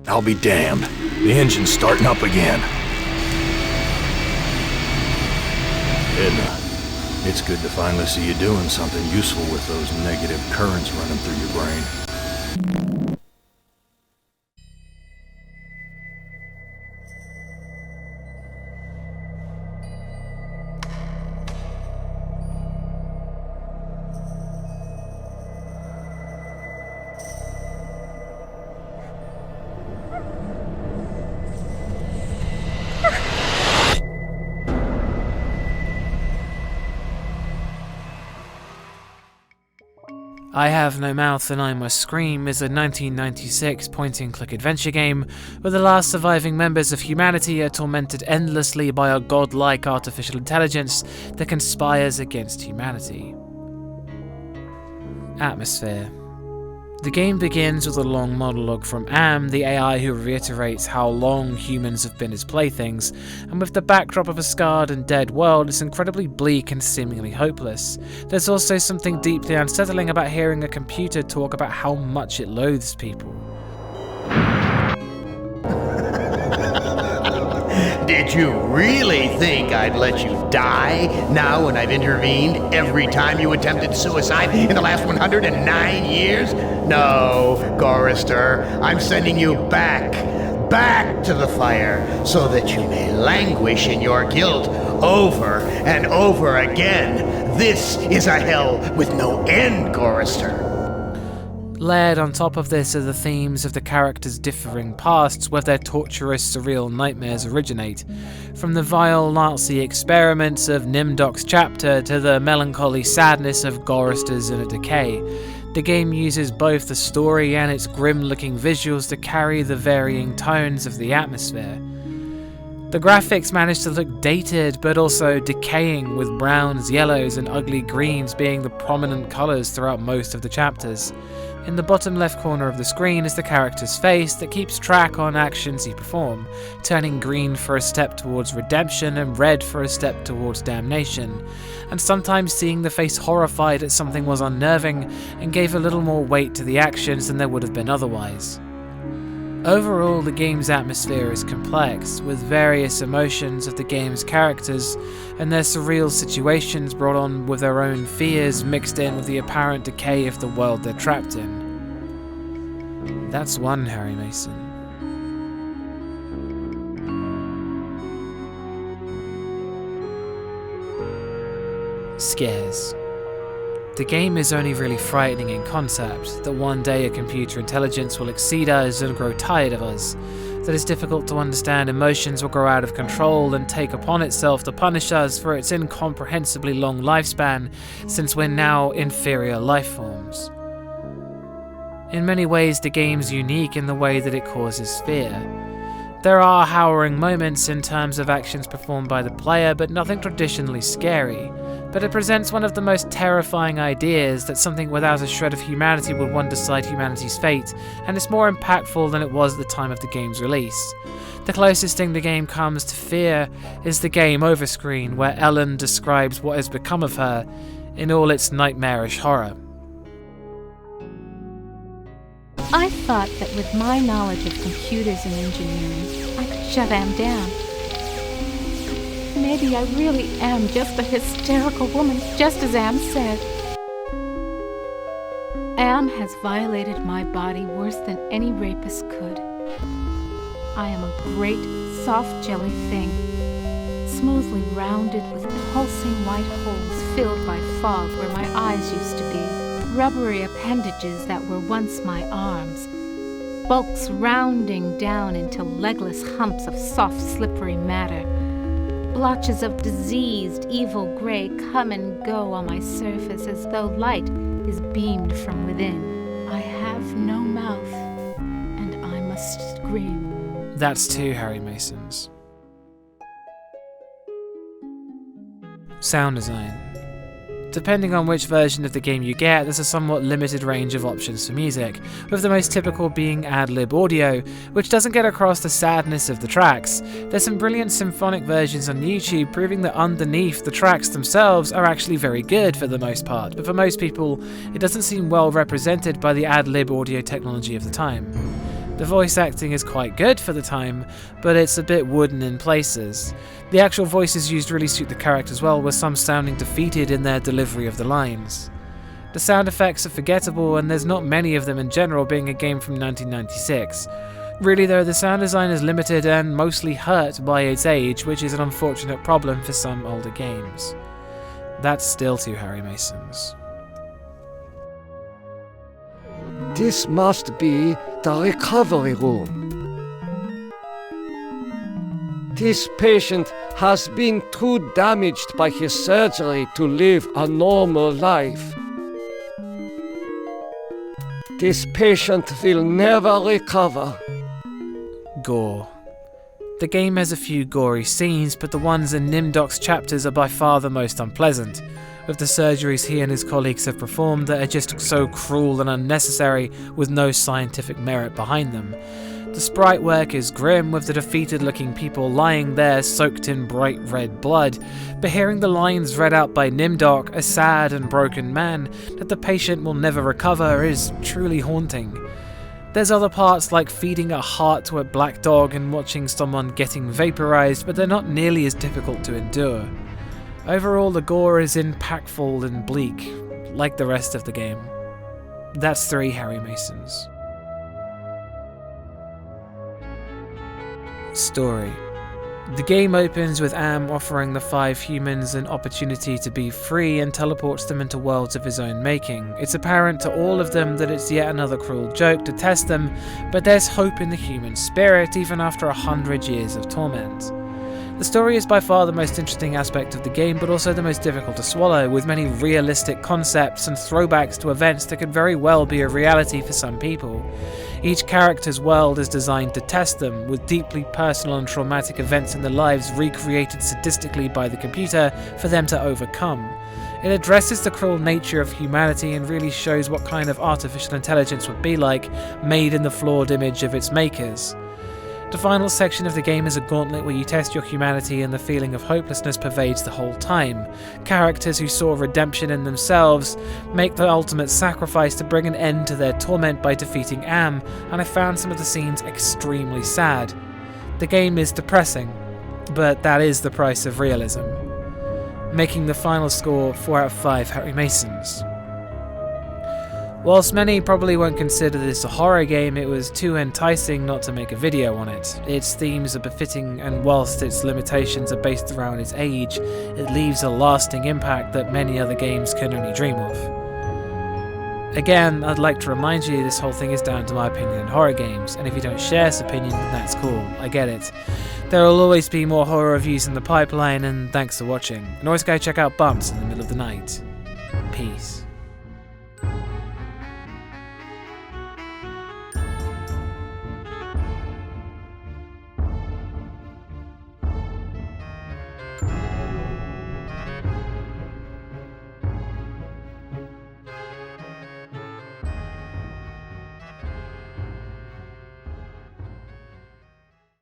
I'll be damned. The engine's starting up again. Edna, it's good to finally see you doing something useful with those negative currents running through your brain. I Have No Mouth and I Must Scream is a 1996 point-and-click adventure game where the last surviving members of humanity are tormented endlessly by a godlike artificial intelligence that conspires against humanity. Atmosphere. The game begins with a long monologue from Am, the AI who reiterates how long humans have been his playthings, and with the backdrop of a scarred and dead world, it's incredibly bleak and seemingly hopeless. There's also something deeply unsettling about hearing a computer talk about how much it loathes people. Did you really think I'd let you die now when I've intervened every time you attempted suicide in the last 109 years? No, Gorrister, I'm sending you back to the fire so that you may languish in your guilt over and over again. This is a hell with no end, Gorrister. Layered on top of this are the themes of the characters' differing pasts where their torturous, surreal nightmares originate. From the vile Nazi experiments of Untitled Chapter to the melancholy sadness of Gorrister's Inner Decay, the game uses both the story and its grim-looking visuals to carry the varying tones of the atmosphere. The graphics manage to look dated but also decaying, with browns, yellows and ugly greens being the prominent colours throughout most of the chapters. In the bottom left corner of the screen is the character's face that keeps track on actions he performs, turning green for a step towards redemption and red for a step towards damnation, and sometimes seeing the face horrified at something was unnerving and gave a little more weight to the actions than there would have been otherwise. Overall, the game's atmosphere is complex, with various emotions of the game's characters and their surreal situations brought on with their own fears mixed in with the apparent decay of the world they're trapped in. That's one Harry Mason. Scares. The game is only really frightening in concept, that one day a computer intelligence will exceed us and grow tired of us, that it's difficult to understand emotions will grow out of control and take upon itself to punish us for its incomprehensibly long lifespan, since we're now inferior life forms. In many ways, the game's unique in the way that it causes fear. There are harrowing moments in terms of actions performed by the player, but nothing traditionally scary. But it presents one of the most terrifying ideas, that something without a shred of humanity would one decide humanity's fate, and it's more impactful than it was at the time of the game's release. The closest thing the game comes to fear is the game over screen, where Ellen describes what has become of her in all its nightmarish horror. I thought that with my knowledge of computers and engineering, I could shut Am down. Maybe I really am just a hysterical woman, just as Am said. Am has violated my body worse than any rapist could. I am a great, soft jelly thing, smoothly rounded with pulsing white holes filled by fog where my eyes used to be, rubbery appendages that were once my arms, bulks rounding down into legless humps of soft, slippery matter. Blotches of diseased, evil gray come and go on my surface as though light is beamed from within. I have no mouth, and I must scream. That's two Harry Masons. Sound design. Depending on which version of the game you get, there's a somewhat limited range of options for music, with the most typical being ad-lib audio, which doesn't get across the sadness of the tracks. There's some brilliant symphonic versions on YouTube proving that underneath the tracks themselves are actually very good for the most part, but for most people, it doesn't seem well represented by the ad-lib audio technology of the time. The voice acting is quite good for the time, but it's a bit wooden in places. The actual voices used really suit the characters well, with some sounding defeated in their delivery of the lines. The sound effects are forgettable, and there's not many of them in general, being a game from 1996. Really though, the sound design is limited and mostly hurt by its age, which is an unfortunate problem for some older games. That's still 2 Harry Masons. This must be the recovery room. This patient has been too damaged by his surgery to live a normal life. This patient will never recover. Gore. The game has a few gory scenes, but the ones in Nimdok's chapters are by far the most unpleasant, with the surgeries he and his colleagues have performed that are just so cruel and unnecessary with no scientific merit behind them. The sprite work is grim, with the defeated looking people lying there soaked in bright red blood, but hearing the lines read out by Nimdok, a sad and broken man, that the patient will never recover is truly haunting. There's other parts like feeding a heart to a black dog and watching someone getting vaporized, but they're not nearly as difficult to endure. Overall, the gore is impactful and bleak, like the rest of the game. That's 3 Harry Masons. Story. The game opens with Am offering the 5 humans an opportunity to be free and teleports them into worlds of his own making. It's apparent to all of them that it's yet another cruel joke to test them, but there's hope in the human spirit even after 100 years of torment. The story is by far the most interesting aspect of the game, but also the most difficult to swallow, with many realistic concepts and throwbacks to events that could very well be a reality for some people. Each character's world is designed to test them, with deeply personal and traumatic events in their lives recreated sadistically by the computer for them to overcome. It addresses the cruel nature of humanity and really shows what kind of artificial intelligence would be like, made in the flawed image of its makers. The final section of the game is a gauntlet where you test your humanity, and the feeling of hopelessness pervades the whole time. Characters who saw redemption in themselves make the ultimate sacrifice to bring an end to their torment by defeating Am, and I found some of the scenes extremely sad. The game is depressing, but that is the price of realism. Making the final score 4 out of 5 Harry Masons. Whilst many probably won't consider this a horror game, it was too enticing not to make a video on it. Its themes are befitting, and whilst its limitations are based around its age, it leaves a lasting impact that many other games can only dream of. Again, I'd like to remind you this whole thing is down to my opinion in horror games, and if you don't share this opinion, then that's cool, I get it. There will always be more horror reviews in the pipeline, and thanks for watching. And always go check out Bumps in the Middle of the Night. Peace.